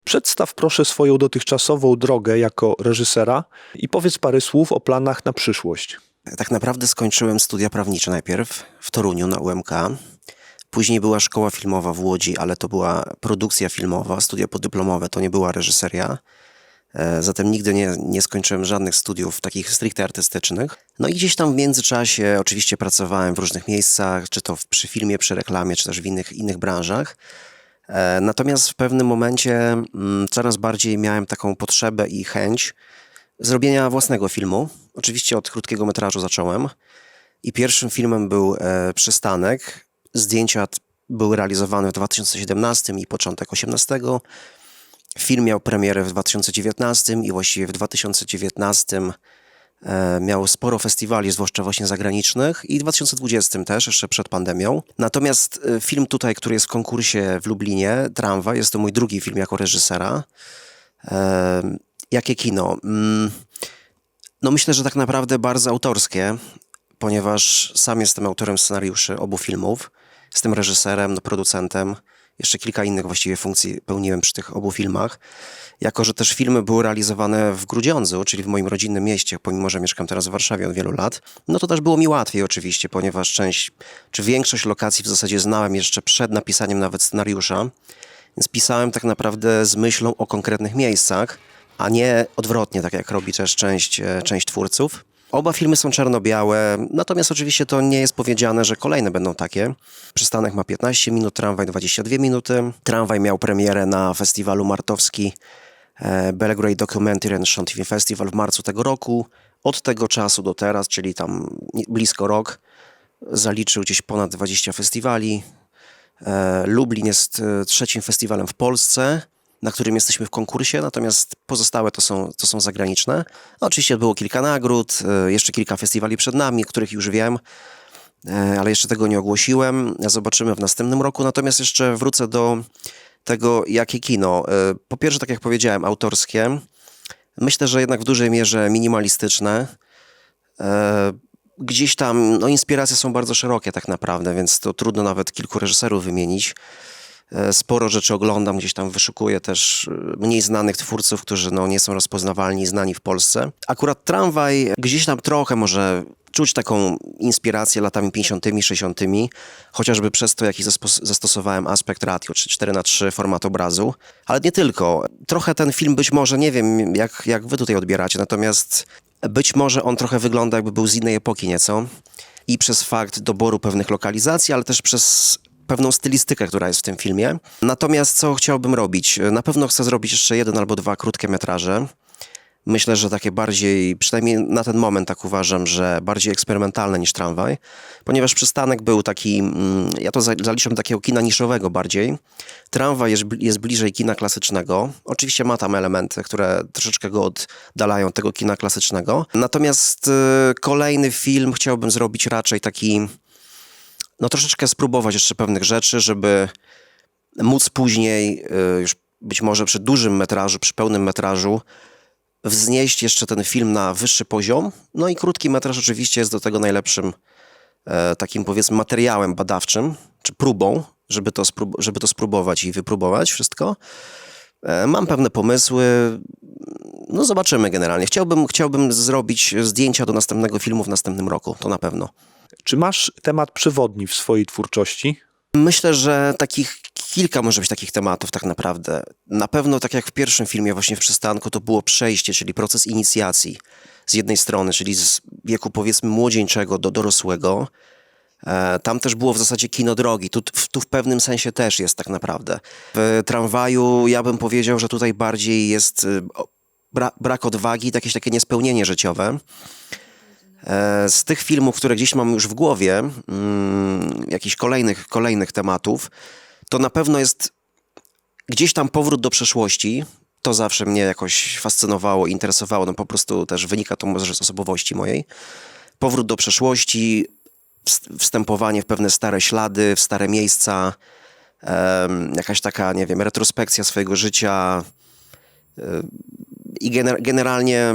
Przedstaw proszę swoją dotychczasową drogę jako reżysera i powiedz parę słów o planach na przyszłość. Tak naprawdę skończyłem studia prawnicze najpierw w Toruniu na UMK. Później była szkoła filmowa w Łodzi, ale to była produkcja filmowa, studia podyplomowe, to nie była reżyseria. Zatem nigdy nie skończyłem żadnych studiów takich stricte artystycznych. No i gdzieś tam w międzyczasie oczywiście pracowałem w różnych miejscach, czy to przy filmie, przy reklamie, czy też w innych branżach. Natomiast w pewnym momencie coraz bardziej miałem taką potrzebę i chęć zrobienia własnego filmu. Oczywiście od krótkiego metrażu zacząłem i pierwszym filmem był Przystanek. Zdjęcia były realizowane w 2017 i początek 2018. Film miał premierę w 2019 i właściwie w 2019 miał sporo festiwali, zwłaszcza właśnie zagranicznych, i w 2020 też, jeszcze przed pandemią. Natomiast film tutaj, który jest w konkursie w Lublinie, Tramwaj, jest to mój drugi film jako reżysera. Jakie kino? No myślę, że tak naprawdę bardzo autorskie, ponieważ sam jestem autorem scenariuszy obu filmów. Jestem reżyserem, producentem. Jeszcze kilka innych właściwie funkcji pełniłem przy tych obu filmach. Jako że też filmy były realizowane w Grudziądzu, czyli w moim rodzinnym mieście, pomimo że mieszkam teraz w Warszawie od wielu lat, no to też było mi łatwiej oczywiście, ponieważ większość lokacji w zasadzie znałem jeszcze przed napisaniem nawet scenariusza, więc pisałem tak naprawdę z myślą o konkretnych miejscach, a nie odwrotnie, tak jak robi też część twórców. Oba filmy są czarno-białe, natomiast oczywiście to nie jest powiedziane, że kolejne będą takie. Przystanek ma 15 minut, Tramwaj 22 minuty. Tramwaj miał premierę na festiwalu Martowski Belgrade Documentary and Short Film Festival w marcu tego roku. Od tego czasu do teraz, czyli tam blisko rok, zaliczył gdzieś ponad 20 festiwali. Lublin jest trzecim festiwalem w Polsce, na którym jesteśmy w konkursie, natomiast pozostałe to są zagraniczne. Oczywiście było kilka nagród, jeszcze kilka festiwali przed nami, o których już wiem, ale jeszcze tego nie ogłosiłem. Zobaczymy w następnym roku, natomiast jeszcze wrócę do tego, jakie kino. Po pierwsze, tak jak powiedziałem, autorskie. Myślę, że jednak w dużej mierze minimalistyczne. Gdzieś tam, inspiracje są bardzo szerokie tak naprawdę, więc to trudno nawet kilku reżyserów wymienić. Sporo rzeczy oglądam, gdzieś tam wyszukuję też mniej znanych twórców, którzy nie są rozpoznawalni i znani w Polsce. Akurat Tramwaj gdzieś tam trochę może czuć taką inspirację latami 50., 60., chociażby przez to, jaki zastosowałem aspekt ratio, czy 4:3 format obrazu, ale nie tylko. Trochę ten film być może, nie wiem jak wy tutaj odbieracie, natomiast być może on trochę wygląda jakby był z innej epoki nieco i przez fakt doboru pewnych lokalizacji, ale też przez pewną stylistykę, która jest w tym filmie. Natomiast co chciałbym robić? Na pewno chcę zrobić jeszcze 1 albo 2 krótkie metraże. Myślę, że takie bardziej, przynajmniej na ten moment tak uważam, że bardziej eksperymentalne niż Tramwaj, ponieważ Przystanek był taki, ja to zaliczam do takiego kina niszowego bardziej. Tramwaj jest bliżej kina klasycznego. Oczywiście ma tam elementy, które troszeczkę go oddalają od tego kina klasycznego. Natomiast kolejny film chciałbym zrobić raczej taki, troszeczkę spróbować jeszcze pewnych rzeczy, żeby móc później, już być może przy dużym metrażu, przy pełnym metrażu, wznieść jeszcze ten film na wyższy poziom. No i krótki metraż oczywiście jest do tego najlepszym takim, powiedzmy, materiałem badawczym, czy próbą, żeby to spróbować i wypróbować wszystko. Mam pewne pomysły, zobaczymy generalnie. Chciałbym zrobić zdjęcia do następnego filmu w następnym roku, to na pewno. Czy masz temat przewodni w swojej twórczości? Myślę, że kilka może być takich tematów tak naprawdę. Na pewno tak jak w pierwszym filmie właśnie w Przystanku, to było przejście, czyli proces inicjacji z jednej strony, czyli z wieku powiedzmy młodzieńczego do dorosłego. Tam też było w zasadzie kino drogi. Tu w pewnym sensie też jest tak naprawdę. W Tramwaju ja bym powiedział, że tutaj bardziej jest brak odwagi, jakieś takie niespełnienie życiowe. Z tych filmów, które gdzieś mam już w głowie, jakichś kolejnych tematów, to na pewno jest gdzieś tam powrót do przeszłości. To zawsze mnie jakoś fascynowało, interesowało, po prostu też wynika to może z osobowości mojej. Powrót do przeszłości, wstępowanie w pewne stare ślady, w stare miejsca, jakaś taka, nie wiem, retrospekcja swojego życia i generalnie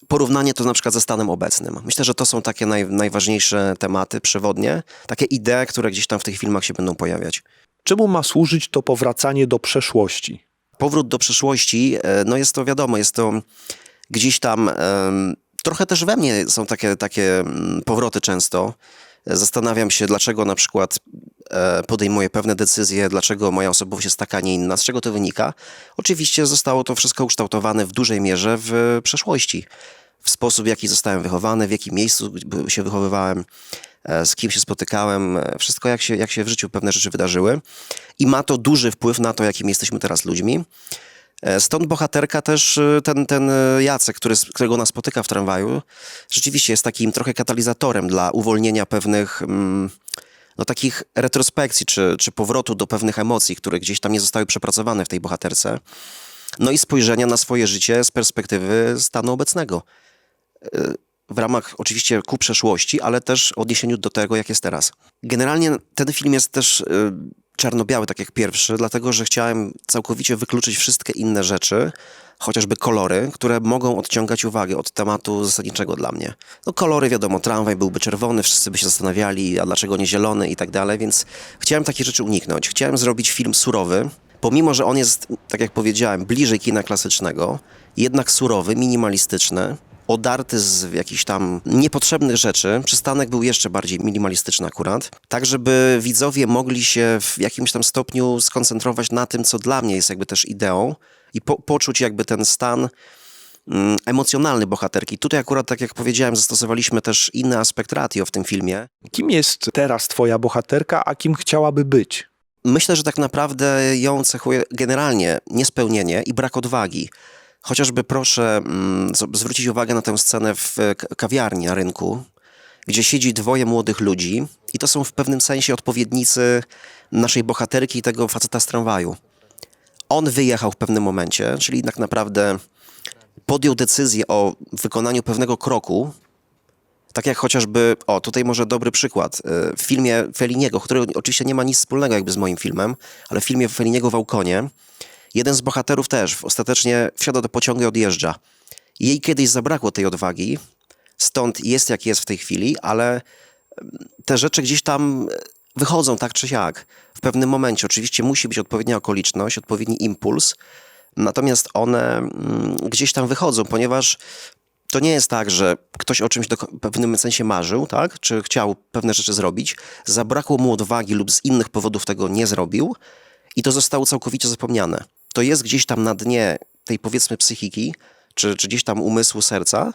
porównanie to na przykład ze stanem obecnym. Myślę, że to są takie najważniejsze tematy przewodnie, takie idee, które gdzieś tam w tych filmach się będą pojawiać. Czemu ma służyć to powracanie do przeszłości? Powrót do przeszłości, no jest to wiadomo, jest to gdzieś tam, trochę też we mnie są takie powroty często. Zastanawiam się, dlaczego na przykład podejmuję pewne decyzje, dlaczego moja osobowość jest taka, a nie inna, z czego to wynika. Oczywiście zostało to wszystko ukształtowane w dużej mierze w przeszłości. W sposób, w jaki zostałem wychowany, w jakim miejscu się wychowywałem, z kim się spotykałem, wszystko jak się w życiu pewne rzeczy wydarzyły. I ma to duży wpływ na to, jakim jesteśmy teraz ludźmi. Stąd bohaterka też, ten Jacek, którego nas spotyka w tramwaju, rzeczywiście jest takim trochę katalizatorem dla uwolnienia pewnych no, takich retrospekcji, czy powrotu do pewnych emocji, które gdzieś tam nie zostały przepracowane w tej bohaterce. No i spojrzenia na swoje życie z perspektywy stanu obecnego. W ramach oczywiście ku przeszłości, ale też w odniesieniu do tego, jak jest teraz. Generalnie ten film jest też czarno-biały, tak jak pierwszy, dlatego że chciałem całkowicie wykluczyć wszystkie inne rzeczy, chociażby kolory, które mogą odciągać uwagę od tematu zasadniczego dla mnie. No kolory, wiadomo, tramwaj byłby czerwony, wszyscy by się zastanawiali, a dlaczego nie zielony i tak dalej, więc chciałem takich rzeczy uniknąć. Chciałem zrobić film surowy, pomimo że on jest, tak jak powiedziałem, bliżej kina klasycznego, jednak surowy, minimalistyczny, odarty z jakichś tam niepotrzebnych rzeczy. Przystanek był jeszcze bardziej minimalistyczny akurat, tak żeby widzowie mogli się w jakimś tam stopniu skoncentrować na tym, co dla mnie jest jakby też ideą i poczuć jakby ten stan emocjonalny bohaterki. Tutaj akurat, tak jak powiedziałem, zastosowaliśmy też inny aspekt ratio w tym filmie. Kim jest teraz twoja bohaterka, a kim chciałaby być? Myślę, że tak naprawdę ją cechuje generalnie niespełnienie i brak odwagi. Chociażby proszę zwrócić uwagę na tę scenę w kawiarni na rynku, gdzie siedzi dwoje młodych ludzi i to są w pewnym sensie odpowiednicy naszej bohaterki i tego faceta z tramwaju. On wyjechał w pewnym momencie, czyli tak naprawdę podjął decyzję o wykonaniu pewnego kroku, tak jak chociażby, tutaj może dobry przykład, w filmie Felliniego, który oczywiście nie ma nic wspólnego jakby z moim filmem, ale w filmie Felliniego Wałkonie, jeden z bohaterów też ostatecznie wsiada do pociągu i odjeżdża. Jej kiedyś zabrakło tej odwagi, stąd jest jak jest w tej chwili, ale te rzeczy gdzieś tam wychodzą tak czy siak. W pewnym momencie oczywiście musi być odpowiednia okoliczność, odpowiedni impuls, natomiast one gdzieś tam wychodzą, ponieważ to nie jest tak, że ktoś o czymś w pewnym sensie marzył, tak? Czy chciał pewne rzeczy zrobić, zabrakło mu odwagi lub z innych powodów tego nie zrobił i to zostało całkowicie zapomniane. To jest gdzieś tam na dnie tej, powiedzmy, psychiki, czy gdzieś tam umysłu, serca,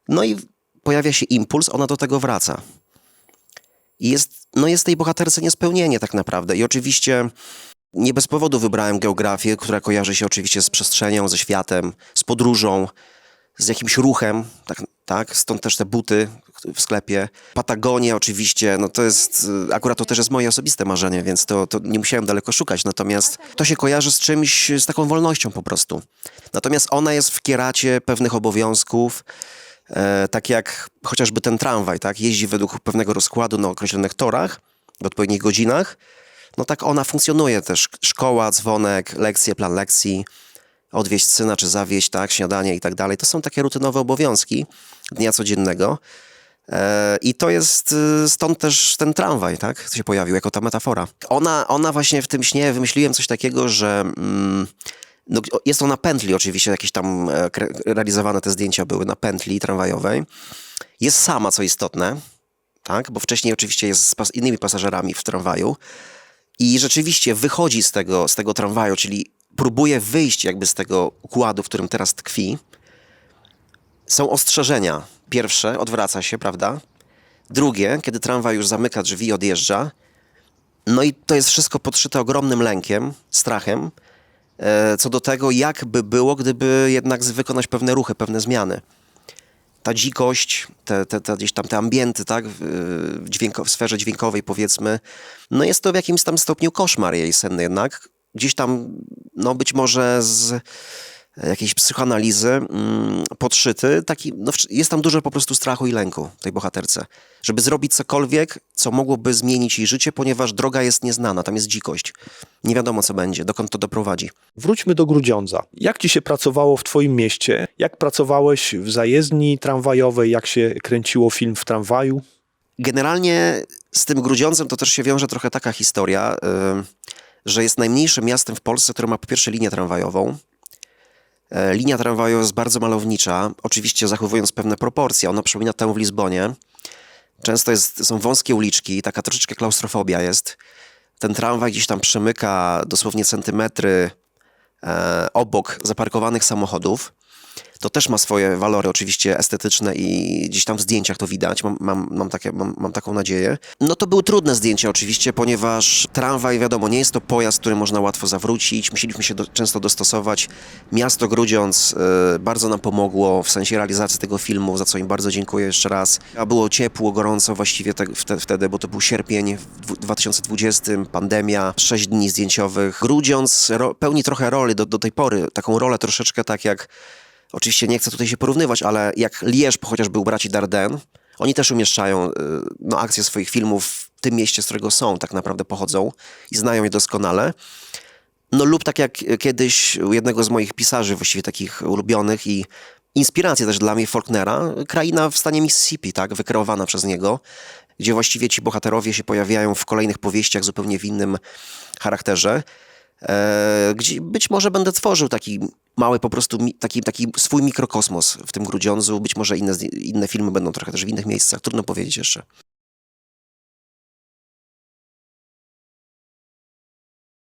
no i pojawia się impuls, ona do tego wraca. I jest tej bohaterce niespełnienie tak naprawdę. I oczywiście nie bez powodu wybrałem geografię, która kojarzy się oczywiście z przestrzenią, ze światem, z podróżą, z jakimś ruchem, tak? Stąd też te buty w sklepie. Patagonia oczywiście, no to jest, akurat to też jest moje osobiste marzenie, więc to nie musiałem daleko szukać, natomiast to się kojarzy z czymś, z taką wolnością po prostu. Natomiast ona jest w kieracie pewnych obowiązków, tak jak chociażby ten tramwaj, tak? Jeździ według pewnego rozkładu na określonych torach, w odpowiednich godzinach, no tak ona funkcjonuje też. Szkoła, dzwonek, lekcje, plan lekcji, odwieźć syna czy zawieźć, tak, śniadanie i tak dalej. To są takie rutynowe obowiązki dnia codziennego. I to jest stąd też ten tramwaj, tak, się pojawił jako ta metafora. Ona właśnie w tym śnie wymyśliłem coś takiego, że no, jest to na pętli oczywiście, jakieś tam realizowane te zdjęcia były na pętli tramwajowej. Jest sama, co istotne, tak, bo wcześniej oczywiście jest z innymi pasażerami w tramwaju i rzeczywiście wychodzi z tego tramwaju, czyli próbuje wyjść jakby z tego układu, w którym teraz tkwi. Są ostrzeżenia. Pierwsze, odwraca się, prawda? Drugie, kiedy tramwaj już zamyka drzwi i odjeżdża. No i to jest wszystko podszyte ogromnym lękiem, strachem, co do tego, jak by było, gdyby jednak wykonać pewne ruchy, pewne zmiany. Ta dzikość, gdzieś tam te ambienty, tak, w sferze dźwiękowej powiedzmy, no jest to w jakimś tam stopniu koszmar jej senny jednak. Gdzieś tam, no być może z jakiejś psychoanalizy podszyty, taki, no jest tam dużo po prostu strachu i lęku tej bohaterce. Żeby zrobić cokolwiek, co mogłoby zmienić jej życie, ponieważ droga jest nieznana, tam jest dzikość. Nie wiadomo, co będzie, dokąd to doprowadzi. Wróćmy do Grudziądza. Jak ci się pracowało w twoim mieście? Jak pracowałeś w zajezdni tramwajowej? Jak się kręciło film w tramwaju? Generalnie z tym Grudziądzem to też się wiąże trochę taka historia. że jest najmniejszym miastem w Polsce, które ma po pierwsze linię tramwajową. Linia tramwajowa jest bardzo malownicza, oczywiście zachowując pewne proporcje. Ona przypomina tę w Lizbonie. Często są wąskie uliczki, taka troszeczkę klaustrofobia jest. Ten tramwaj gdzieś tam przemyka dosłownie centymetry obok zaparkowanych samochodów. To też ma swoje walory oczywiście estetyczne i gdzieś tam w zdjęciach to widać, mam taką nadzieję. No to były trudne zdjęcia oczywiście, ponieważ tramwaj, wiadomo, nie jest to pojazd, który można łatwo zawrócić, musieliśmy się często dostosować. Miasto Grudziądz bardzo nam pomogło w sensie realizacji tego filmu, za co im bardzo dziękuję jeszcze raz. A było ciepło, gorąco właściwie wtedy, bo to był sierpień w 2020, pandemia, 6 dni zdjęciowych. Grudziądz pełni trochę roli do tej pory, taką rolę troszeczkę tak jak. Oczywiście nie chcę tutaj się porównywać, ale jak Liège chociażby u braci Dardenne, oni też umieszczają akcje swoich filmów w tym mieście, z którego są, tak naprawdę pochodzą i znają je doskonale. No lub tak jak kiedyś u jednego z moich pisarzy, właściwie takich ulubionych i inspiracja też dla mnie, Faulknera, kraina w stanie Mississippi, tak, wykreowana przez niego, gdzie właściwie ci bohaterowie się pojawiają w kolejnych powieściach zupełnie w innym charakterze. Gdzie być może będę tworzył taki mały po prostu, taki swój mikrokosmos w tym Grudziądzu. Być może inne filmy będą trochę też w innych miejscach. Trudno powiedzieć jeszcze.